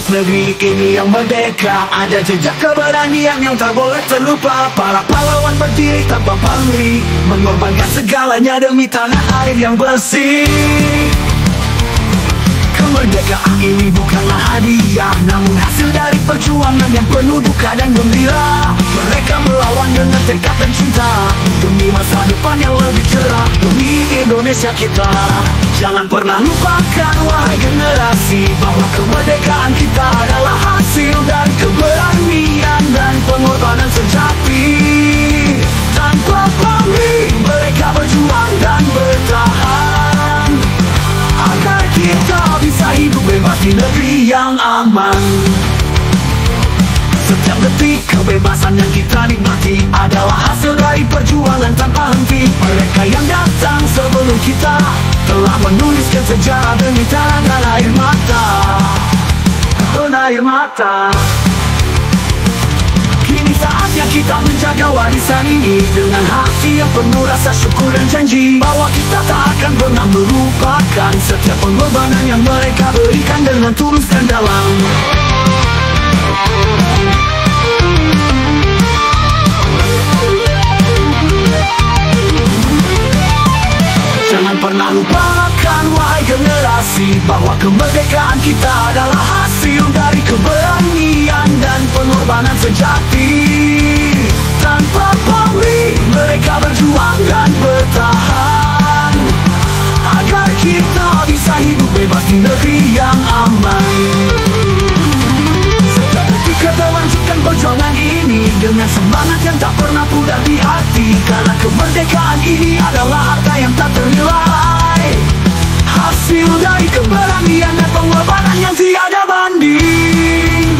negeri ini yang merdeka. Ada jejak keberanian yang tak boleh terlupa. Para pahlawan berdiri tanpa pamrih, mengorbankan segalanya demi tanah air yang bersih. Kemerdekaan ini bukanlah hadiah, namun hasil dari perjuangan yang penuh duka dan gembira. Mereka melawan dengan tekad dan cinta, demi masa depan yang lebih cerah, demi Indonesia kita. Jangan pernah lupakan wahai generasi, bahwa kemerdekaan kita adalah hasil dari keberanian dan pengorbanan sejati. Tanpa pamrih mereka berjuang dan bertahan, agar kita bisa hidup bebas di negeri yang aman. Setiap detik kebebasan yang kita nikmati adalah hasil dari perjuangan tanpa henti. Mereka yang datang sebelum kita telah menuliskan sejarah demi tanah air mata, tanah air mata. Kini saatnya kita menjaga warisan ini dengan hati yang penuh rasa syukur dan janji bahwa kita tak akan pernah melupakan setiap pengorbanan yang mereka berikan dengan tulus dan dalam. Jangan pernah lupakan wahai generasi, bahwa kemerdekaan kita adalah hasil dari keberanian dan pengorbanan sejati. Tanpa pamrih mereka berjuang dan bertahan, agar kita bisa hidup bebas di negeri yang aman. Kita lanjutkan perjuangan ini dengan semangat yang tak pernah pudar di hati, karena kemerdekaan ini adalah harta yang tak ternilai, hasil dari keberanian dan pengorbanan yang tiada banding.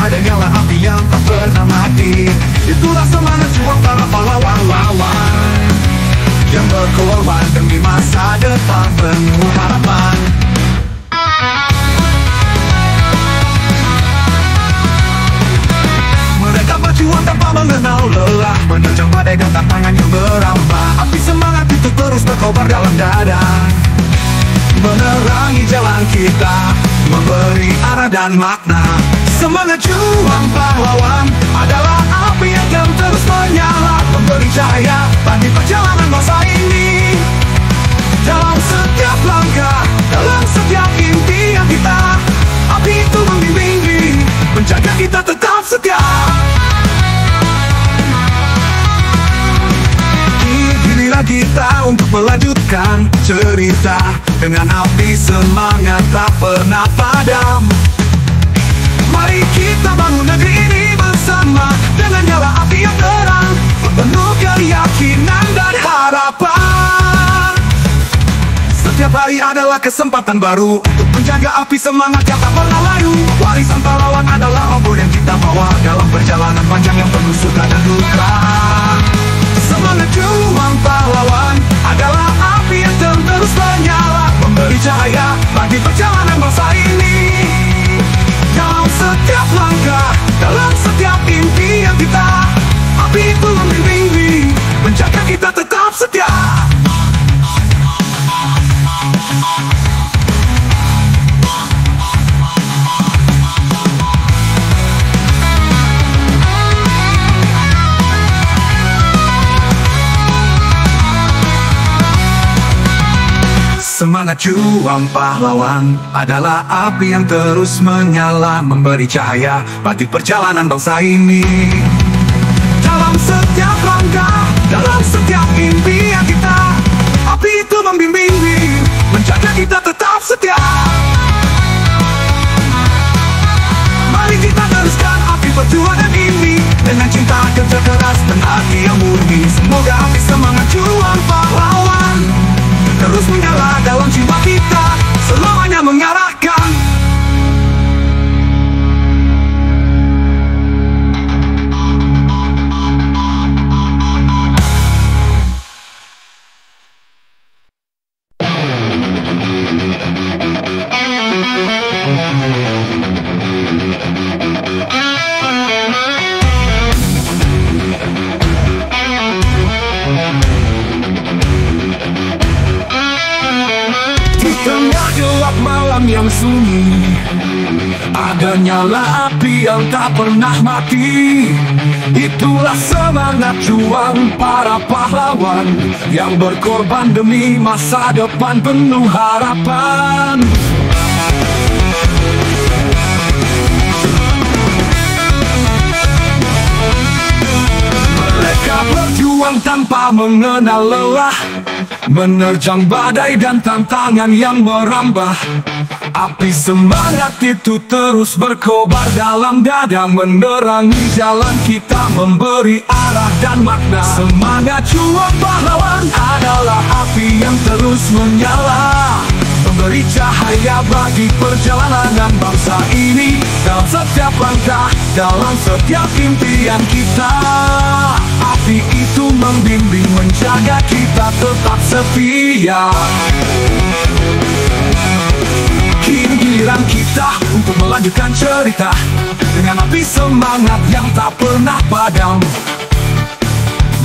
Ada nyala api yang tak pernah mati. Itulah semangat juang para pahlawan-lawan yang berkorban demi masa depan penuh harapan. Mereka berjuang tanpa mengenal lelah, menerjang badai dan tantangan yang berambah. Api semangat itu terus berkobar dalam dada, menerangi jalan kita, memberi arah dan makna. Semangat juang pahlawan adalah api yang akan terus menyala, memberi cahaya bagi perjalanan masa ini. Dalam setiap langkah, dalam setiap impian kita, api itu membimbing, menjaga kita tetap setia. Inilah kita untuk melanjutkan cerita dengan api semangat tak pernah padam. Mari kita bangun negeri ini bersama dengan nyala api yang terang, penuh keyakinan dan harapan. Setiap hari adalah kesempatan baru untuk menjaga api semangat yang tak pernah layu. Warisan pahlawan adalah obor yang kita bawa dalam perjalanan panjang yang penuh suka dan duka. Semangat juang pahlawan adalah api yang terus menyala, memberi cahaya bagi perjalanan bangsa ini. Dalam setiap langkah, dalam setiap impian kita, api itu membimbing, menjaga kita tetap setia. Semangat juang pahlawan adalah api yang terus menyala, memberi cahaya bagi perjalanan bangsa ini. Dalam setiap langkah, dalam setiap impian kita, api itu membimbing, menjaga kita tetap setia. Mari kita teruskan api perjuangan ini dengan cinta kerja keras dan hati yang murni. Semoga api semangat juang pahlawan terus menyala dalam jiwa kita, selamanya mengarahkan. Gelap malam yang sunyi, ada nyala api yang tak pernah mati. Itulah semangat juang para pahlawan yang berkorban demi masa depan penuh harapan. Mereka berjuang tanpa mengenal lelah, menerjang badai dan tantangan yang merambah. Api semangat itu terus berkobar dalam dada, menerangi jalan kita, memberi arah dan makna. Semangat juang pahlawan adalah api yang terus menyala, memberi cahaya bagi perjalanan bangsa ini. Dalam setiap langkah, dalam setiap impian kita, api itu membimbing, menjaga kita tetap setia. Kini giliran kita untuk melanjutkan cerita dengan api semangat yang tak pernah padam.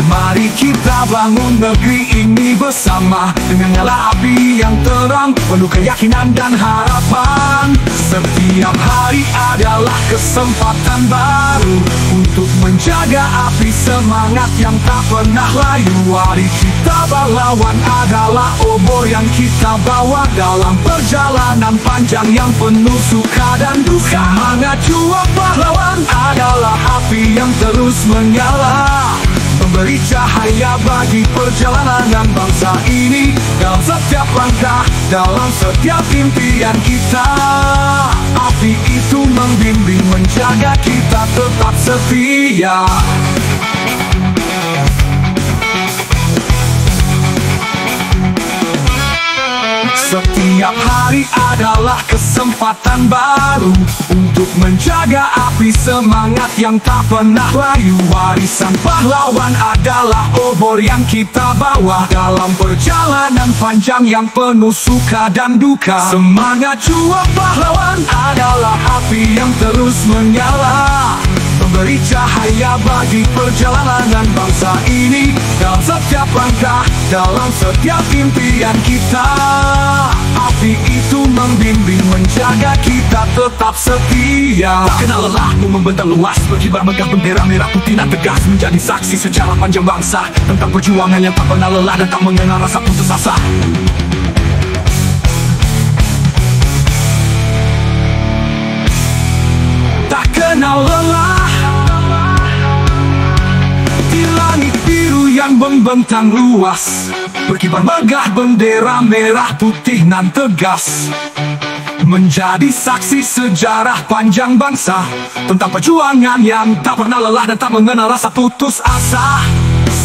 Mari kita bangun negeri ini bersama dengan nyala api yang terang, penuh keyakinan dan harapan. Setiap hari adalah kesempatan baru untuk menjaga api semangat yang tak pernah layu. Mari kita pahlawan adalah obor yang kita bawa dalam perjalanan panjang yang penuh suka dan duka. Semangat juang pahlawan adalah api yang terus menyala, memberi cahaya bagi perjalanan bangsa ini. Dalam setiap langkah, dalam setiap impian kita, api itu membimbing, menjaga kita tetap setia. Setiap hari adalah kesempatan baru untuk menjaga api semangat yang tak pernah layu. Warisan pahlawan adalah obor yang kita bawa dalam perjalanan panjang yang penuh suka dan duka. Semangat juang pahlawan adalah api yang terus menyala, memberi cahaya bagi perjalanan bangsa ini. Dalam setiap langkah, dalam setiap impian kita, api itu membimbing, menjaga kita tetap setia. Tak kenal lelahmu membentang luas, berkibar megah bendera merah putih dan tegas, menjadi saksi sejarah panjang bangsa tentang perjuangan yang tak pernah lelah dan tak mengenal rasa putus asa. Tak kenal lelah di langit biru yang membentang luas, berkibar megah bendera merah putih nan tegas, menjadi saksi sejarah panjang bangsa tentang perjuangan yang tak pernah lelah dan tak mengenal rasa putus asa.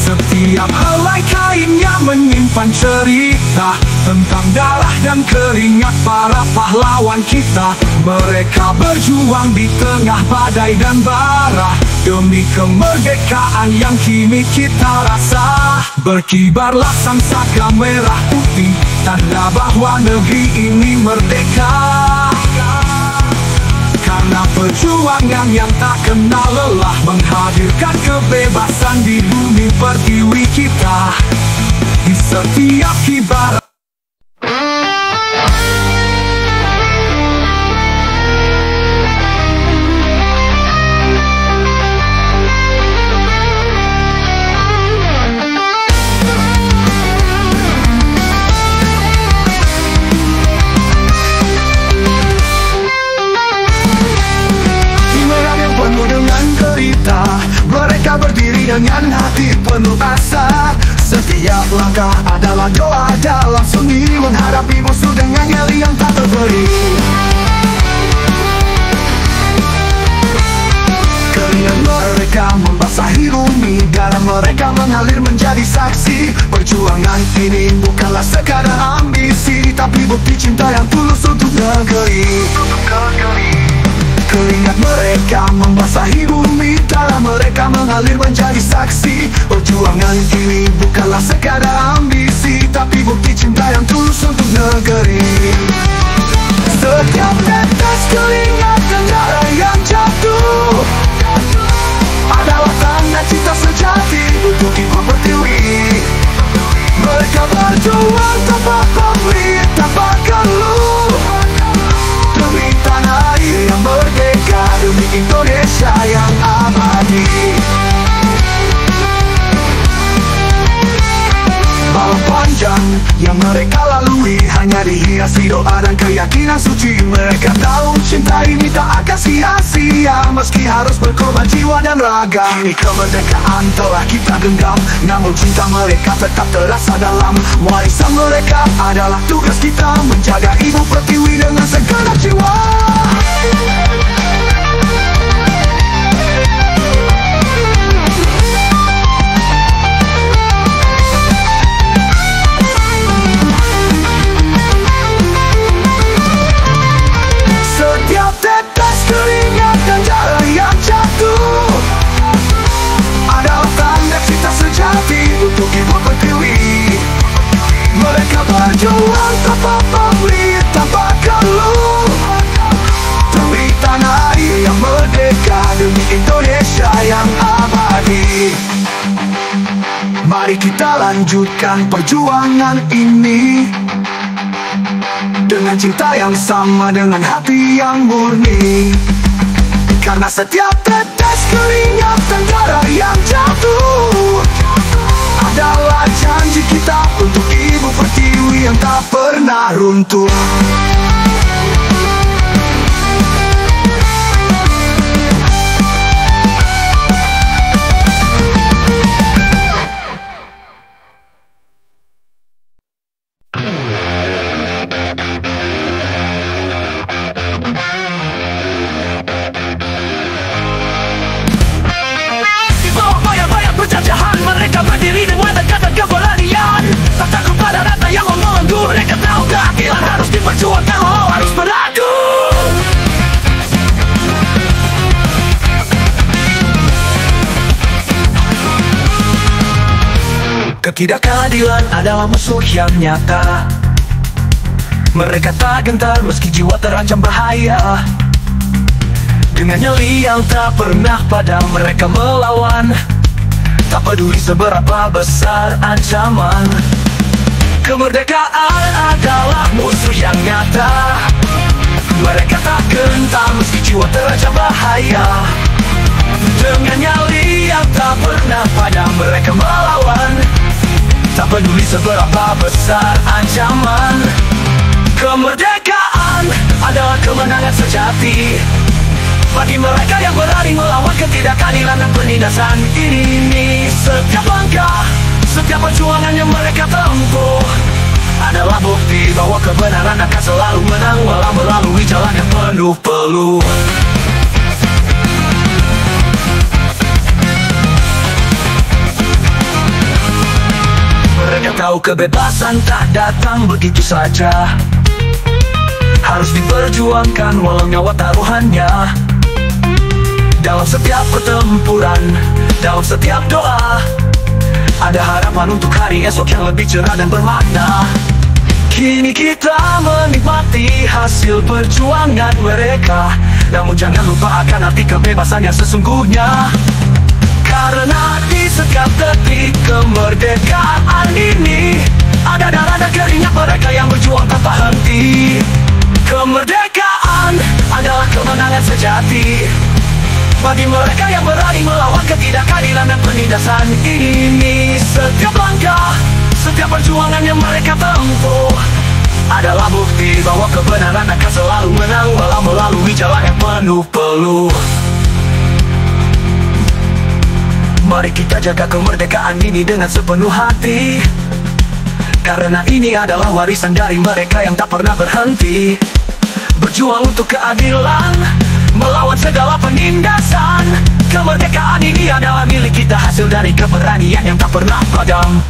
Setiap helai kainnya menyimpan cerita tentang darah dan keringat para pahlawan kita. Mereka berjuang di tengah badai dan bara demi kemerdekaan yang kini kita rasa. Berkibarlah sangsaka merah putih, tanda bahwa negeri ini merdeka. Karena perjuangan yang tak kenal lelah menghadirkan kebebasan di bumi pertiwi kita. Di setiap kibar dengan hati penuh asa. Setiap langkah adalah doa dalam sunyi, menghadapi musuh dengan nyali yang tak terberi. Keringat mereka membasahi bumi, darah mereka mengalir menjadi saksi. Perjuangan ini bukanlah sekadar ambisi, tapi bukti cinta yang tulus untuk negeri. Keringat mereka membasahi bumi, darah mereka mengalir menjadi saksi. Perjuangan ini bukanlah sekadar ambisi, tapi bukti cinta yang tulus untuk negeri. Setiap tetes keringat dan darah yang jatuh adalah tanda cinta sejati untuk ibu pertiwi. Mereka berjuang tanpa pamrih, tanpa keluh, demi tanah air yang merdeka, demi Indonesia yang abadi. Malam panjang yang mereka lalui hanya dihiasi doa dan keyakinan suci. Mereka tahu cinta ini tak akan sia-sia, meski harus berkorban jiwa dan raga. Kini kemerdekaan telah kita genggam, namun cinta mereka tetap terasa dalam. Warisan mereka adalah tugas kita, menjaga ibu pertiwi dengan segenap jiwa. Keringat dan darah yang jatuh adalah tanda cinta sejati untuk ibu pertiwi. Mereka berjuang tanpa pamrih, tanpa keluh, demi tanah air yang merdeka, demi Indonesia yang abadi. Mari kita lanjutkan perjuangan ini dengan cinta yang sama, dengan hati yang murni. Karena setiap tetes keringat dan darah yang jatuh adalah janji kita untuk ibu pertiwi yang tak pernah runtuh. Berdiri dengan tegak keberanian, tak takut pada rata yang mengganggu. Mereka tahu keadilan harus diperjuangkan, walau harus beradu. Ketidakadilan adalah musuh yang nyata. Mereka tak gentar meski jiwa terancam bahaya. Dengan nyali yang tak pernah padam mereka melawan, tak peduli seberapa besar ancaman. Kemerdekaan adalah musuh yang nyata. Mereka tak gentar meski jiwa terancam bahaya. Dengan nyali yang tak pernah padam mereka melawan, tak peduli seberapa besar ancaman. Kemerdekaan adalah kemenangan sejati bagi mereka yang berani melawan ketidakadilan dan penindasan ini. Setiap langkah, setiap perjuangan yang mereka tempuh adalah bukti bahwa kebenaran akan selalu menang, walau melalui jalan yang penuh peluh. Mereka tahu kebebasan tak datang begitu saja, harus diperjuangkan walau nyawa taruhannya. Dalam setiap pertempuran, dalam setiap doa, ada harapan untuk hari esok yang lebih cerah dan bermakna. Kini kita menikmati hasil perjuangan mereka, namun jangan lupa akan arti kebebasan yang sesungguhnya. Karena di setiap detik kemerdekaan ini ada darah dan keringat mereka yang berjuang tanpa henti. Kemerdekaan adalah kemenangan sejati bagi mereka yang berani melawan ketidakadilan dan penindasan ini. Setiap langkah, setiap perjuangan yang mereka tempuh adalah bukti bahwa kebenaran akan selalu menang, walau melalui jalan yang penuh peluh. Mari kita jaga kemerdekaan ini dengan sepenuh hati, karena ini adalah warisan dari mereka yang tak pernah berhenti. Berjuang untuk keadilan, melawan segala penindasan. Kemerdekaan ini adalah milik kita, hasil dari keberanian yang tak pernah padam.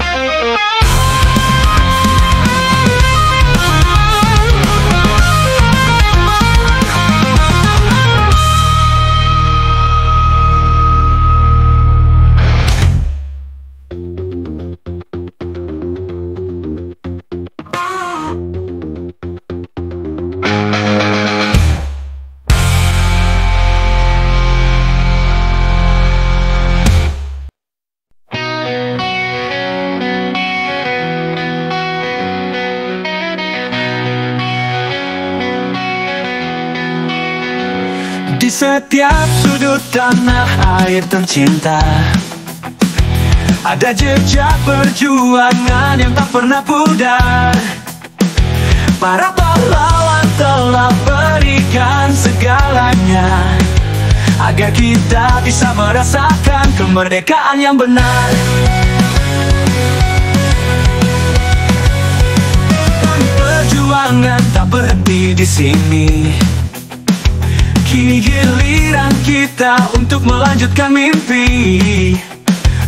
Di setiap sudut tanah air tercinta ada jejak perjuangan yang tak pernah pudar. Para pahlawan telah berikan segalanya agar kita bisa merasakan kemerdekaan yang benar. Perjuangan tak berhenti di sini. Kini giliran kita untuk melanjutkan mimpi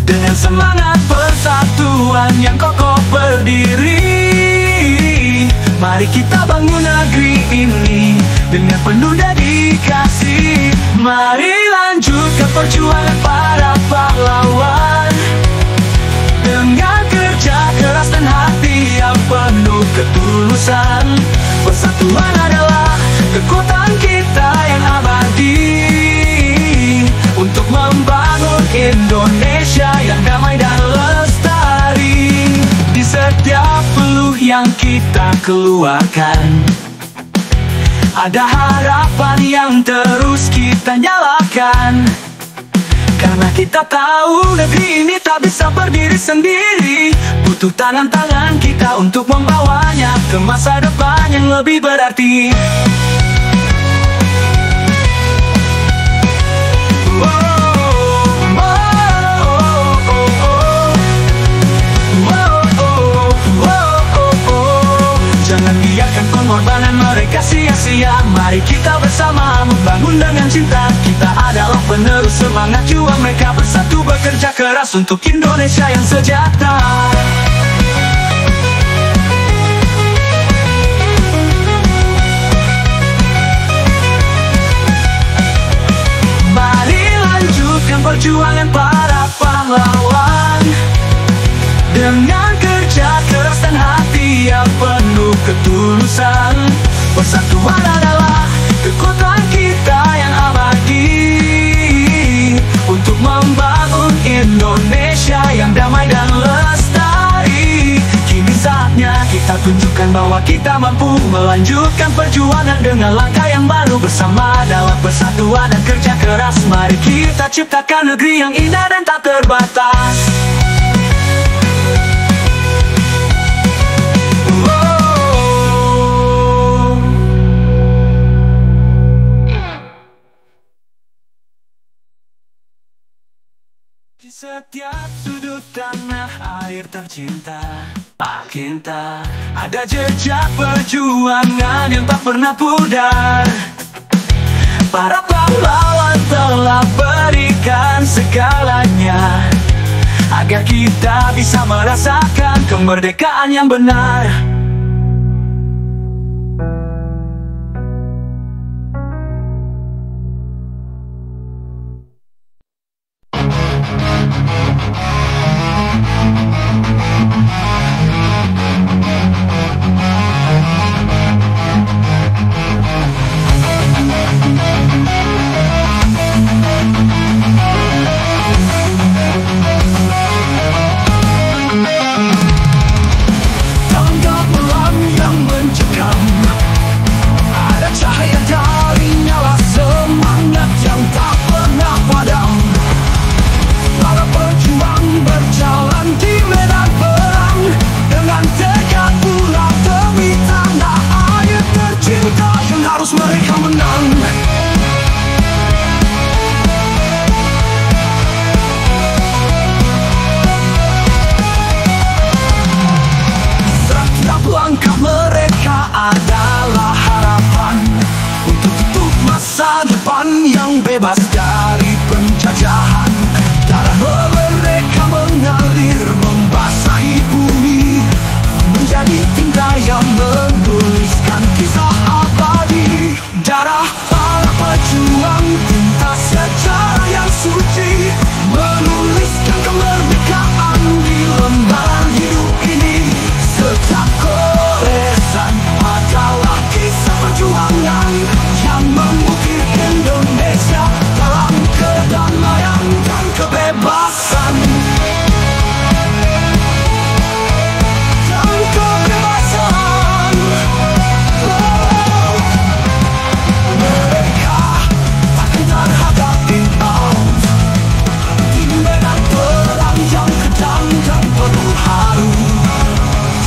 dengan semangat persatuan yang kokoh berdiri. Mari kita bangun negeri ini dengan penuh dedikasi. Mari lanjutkan perjuangan para pahlawan dengan kerja keras dan hati yang penuh ketulusan. Persatuan adalah kekuatan kita yang abadi untuk membangun Indonesia yang damai dan lestari. Di setiap peluh yang kita keluarkan ada harapan yang terus kita nyalakan, karena kita tahu negeri ini tak bisa berdiri sendiri. Butuh tangan-tangan kita untuk membawanya ke masa depan yang lebih berarti. Jangan biarkan pengorbanan mereka sia-sia. Mari kita bersama membangun dengan cinta. Kita adalah penerus semangat juang mereka, bersatu bekerja keras untuk Indonesia yang sejahtera. Mari lanjutkan perjuangan para pahlawan dengan kerja keras dan hati yang penuh ketulusan. Persatuan adalah kekuatan kita yang abadi untuk membangun Indonesia yang damai dan lestari. Kini saatnya kita tunjukkan bahwa kita mampu melanjutkan perjuangan dengan langkah yang baru. Bersama dalam persatuan dan kerja keras, mari kita ciptakan negeri yang indah dan tak terbatas. Di setiap sudut tanah air tercinta kita ada jejak perjuangan yang tak pernah pudar. Para pahlawan telah berikan segalanya agar kita bisa merasakan kemerdekaan yang benar. masa depan yang bebas dari penjajahan. Darah mereka mengalir membasahi bumi, menjadi tinta yang menuliskan kisah abadi. Darah para pejuang, tinta sejarah yang suci, menuliskan kemerdekaan di lembaran hidup ini. Setiap goresan adalah kisah perjuangan yang mengukir Indonesia dalam kedamaian dan kebebasan.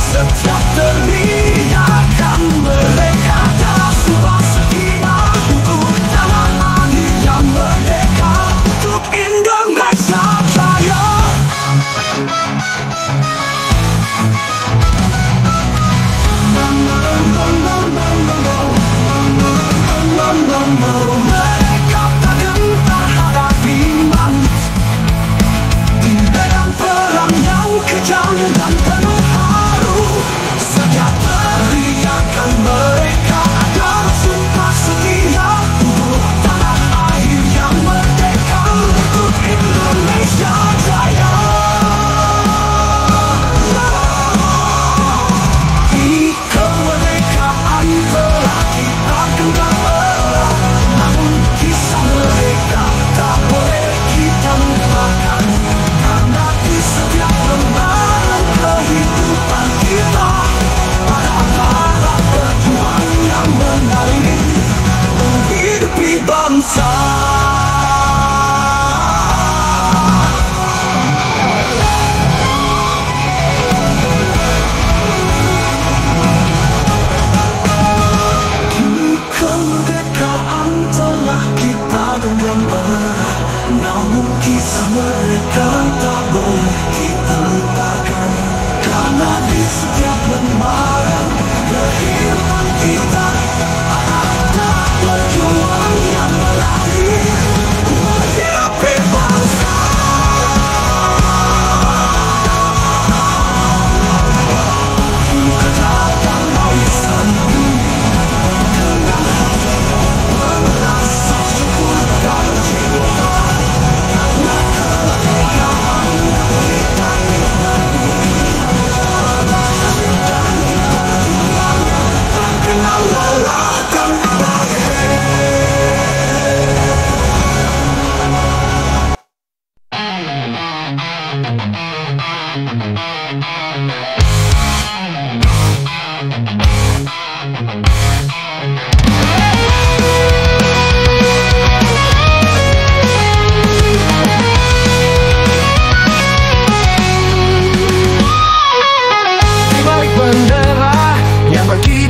Setiap teriakan mereka adalah sebuah setia untuk tanah air yang merdeka, untuk Indonesia Jaya. Mereka tak gentar hadapi maut di medan perang yang kejam dan penuh haru. Setiap teriakan mereka adalah sumpah setia untuk tanah air yang merdeka, untuk Indonesia Jaya. Di kemerdekaan telah kita genggam erat, namun kisah mereka tak boleh kita lupakan, karena di setiap lembaran kehidupan kita ada para pejuang yang mengalir menghidupi bangsa. Kemerdekaan telah kita genggam erat, namun kisah mereka tak boleh kita lupakan, karena di setiap lembaran kehidupan kita ada pejuang yang mengalir menghidupi bangsa. Katakan barisan dengan hati merasa syukur dan jiwa, karena kemerdekaan kita kenal lelah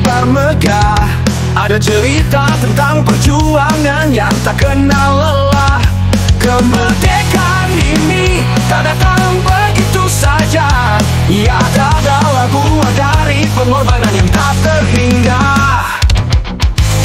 dan megah, ada cerita tentang perjuangan yang tak kenal lelah. Kemerdekaan ini tak datang begitu saja, ia adalah buah dari pengorbanan yang tak terhingga.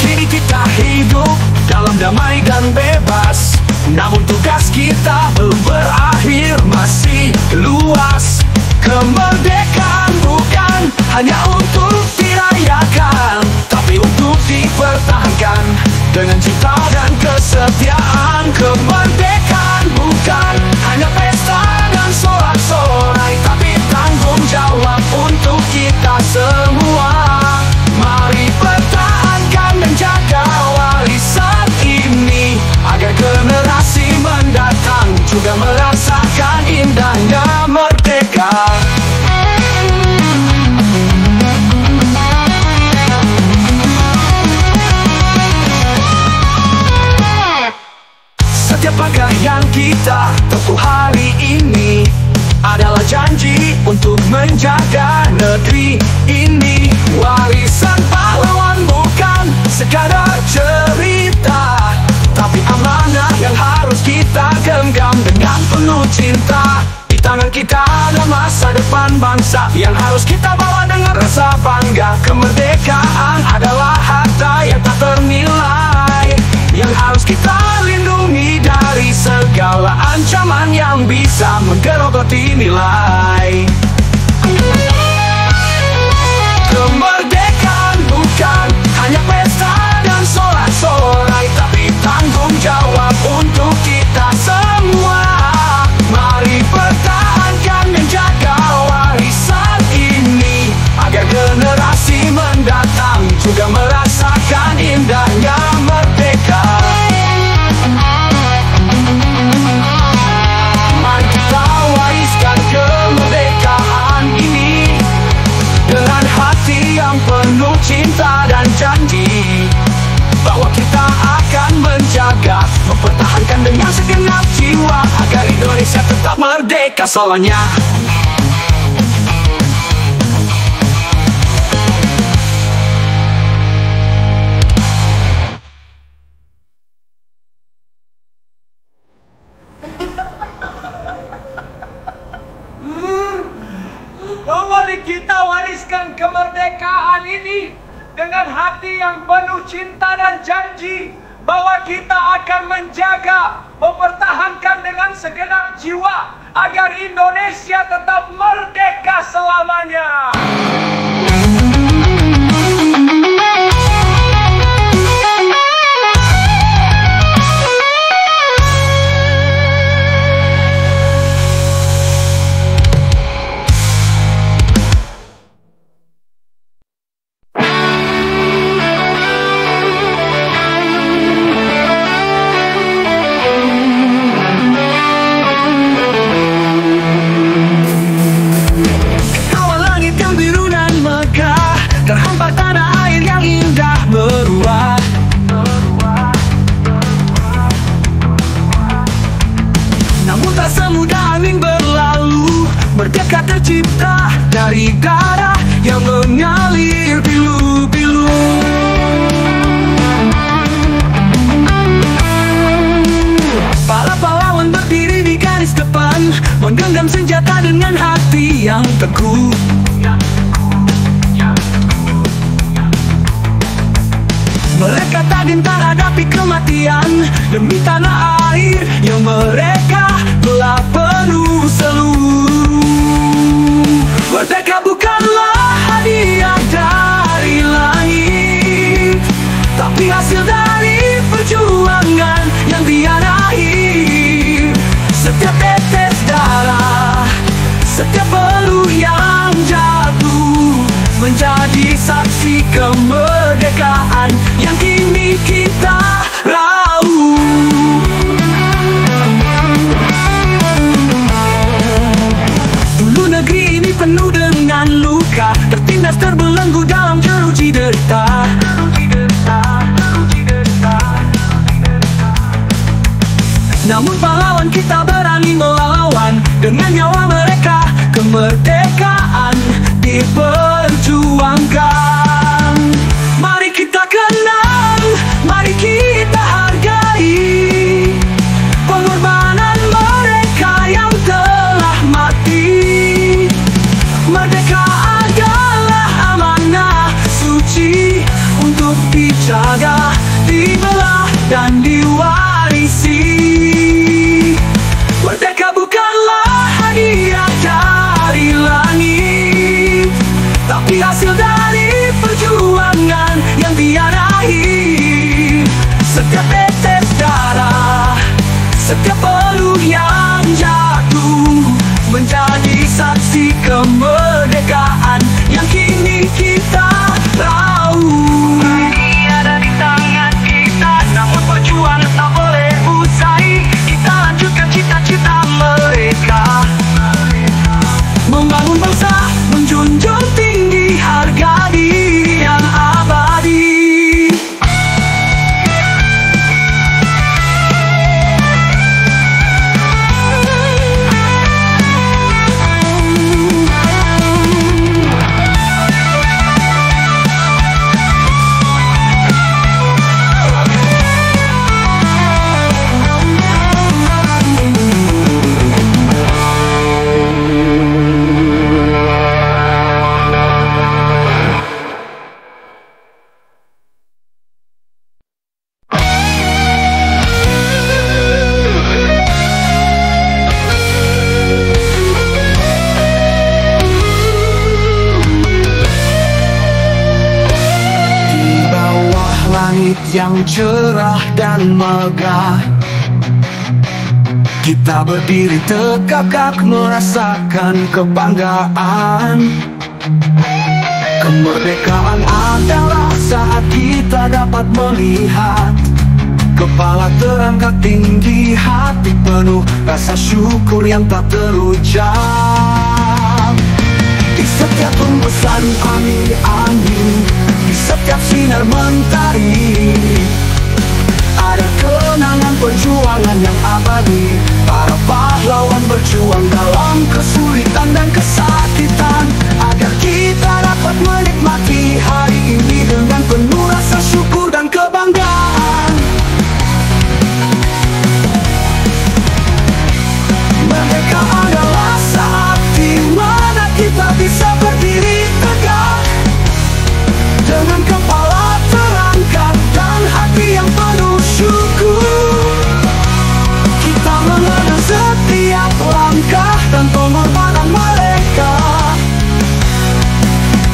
Kini kita hidup dalam damai dan bebas, namun tugas kita belum berakhir, masih luas. Kemerdekaan bukan hanya untuk dirayakan, tapi untuk dipertahankan dengan cinta dan kesetiaan. Kemerdekaan bukan hanya pesta dan sorak-sorai, tapi tanggung jawab untuk kita semua. Mari pertahankan dan jaga warisan ini, agar generasi mendatang juga merasakan indahnya merdeka. Setiap langkah yang kita tempuh hari ini adalah janji untuk menjaga negeri ini. Warisan pahlawan bukan sekadar cerita, tapi amanah yang harus kita genggam dengan penuh cinta. Di tangan kita ada masa depan bangsa yang harus kita bawa dengan rasa bangga. Kemerdekaan adalah harta yang tak ternilai, dinilai. Kemerdekaan bukan hanya pesta dan sorak-sorai, tapi tanggung jawab untuk kita semua. Mari pertahankan dan jaga warisan ini, agar generasi mendatang juga merasakan indahnya merdeka. Mari kita wariskan kemerdekaan ini dengan hati yang penuh cinta dan janji, bahwa kita akan menjaga, mempertahankan dengan segenap jiwa, agar Indonesia tetap merdeka selamanya. Mari kita wariskan kemerdekaan ini dengan hati yang penuh cinta dan janji, bahwa kita akan menjaga, mempertahankan dengan segenap jiwa, agar Indonesia tetap merdeka selamanya. Terhampar tanah air yang indah meruah, namun tak semudah angin berlalu. Merdeka tercipta dari darah yang mengalir pilu-pilu. Para pahlawan berdiri di garis depan, menggenggam senjata dengan hati yang teguh. Mereka tak gentar hadapi kematian demi tanah air yang mereka telah penuh seluruh. Merdeka bukanlah hadiah dari langit, tapi hasil dari perjuangan yang tiada akhir. Setiap tetes darah, setiap peluh yang jatuh, menjadi saksi kemerdekaan yang kini kita rauh. Dulu negeri ini penuh dengan luka, tertindas terbelenggu dalam jeruji derita. Namun pahlawan kita berani melawan, dengan nyawa mereka kemerdekaan diperjuangkan. Mari kita kenang, mari kita hargai pengorbanan mereka yang telah mati. Merdeka adalah amanah suci untuk dijaga, dibelah dan diwarisi. Merdeka bukanlah hadiah dari langit, tapi hasil dari perjuangan yang tiada akhir. Setiap tetes darah, setiap peluh yang jatuh, menjadi saksi kemerdekaan yang kini kita rauh. Ini ada di tangan kita, namun perjuangan tak boleh usai. Kita lanjutkan cita-cita mereka, membangun bangsa, menjunjung tinggi harga diri yang abadi. yang cerah dan megah. Kita berdiri tegak merasakan kebanggaan. Kemerdekaan adalah saat kita dapat melihat kepala terangkat tinggi, hati penuh rasa syukur yang tak terucap. Di setiap hembusan angin, di setiap sinar mentari, ada kenangan perjuangan yang abadi. Para pahlawan berjuang dalam kesulitan dan kesakitan, agar kita dapat menikmati hari ini dengan penuh rasa syukur dan kebanggaan. Merdeka adalah saat di mana kita bisa berdiri tegak dengan kepala terangkat dan hati yang penuh syukur. Kita mengenang setiap langkah dan pengorbanan mereka,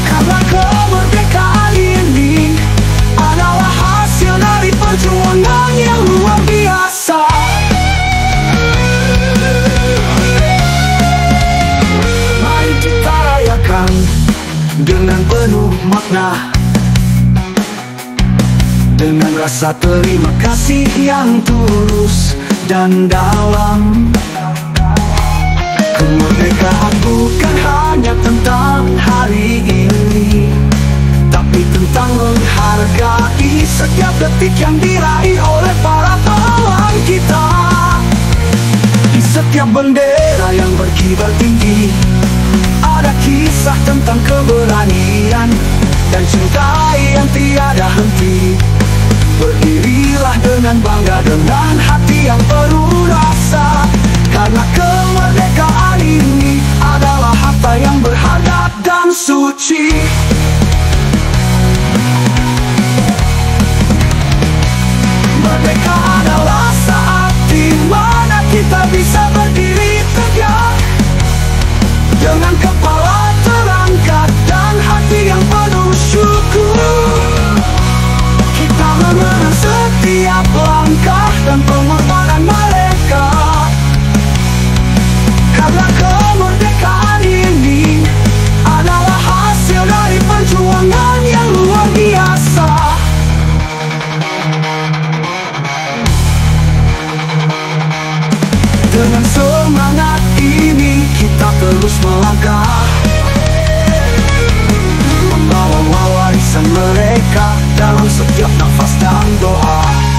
karena kemerdekaan ini adalah hasil dari perjuangan yang luar biasa. Mari kita rayakan dengan penuh makna, dengan rasa terima kasih yang tulus dan dalam. Kemerdekaan bukan hanya tentang hari ini, tapi tentang menghargai setiap detik yang diraih oleh para pahlawan kita. Di setiap bendera yang berkibar tinggi, ada kisah tentang keberanian dan cinta yang tiada henti. Berdirilah dengan bangga, dengan hati yang penuh rasa, karena kemerdekaan ini adalah harta yang berharga dan suci. Merdeka adalah saat di mana kita bisa berdiri tegak dengan kepala terangkat dan hati yang penuh syukur. Kita mengenang setiap langkah dan pengorbanan mereka, karena kemerdekaan ini adalah hasil dari perjuangan yang luar biasa. Dengan semangat ini kita terus melangkah, membawa warisan mereka dalam setiap nafas dan doa.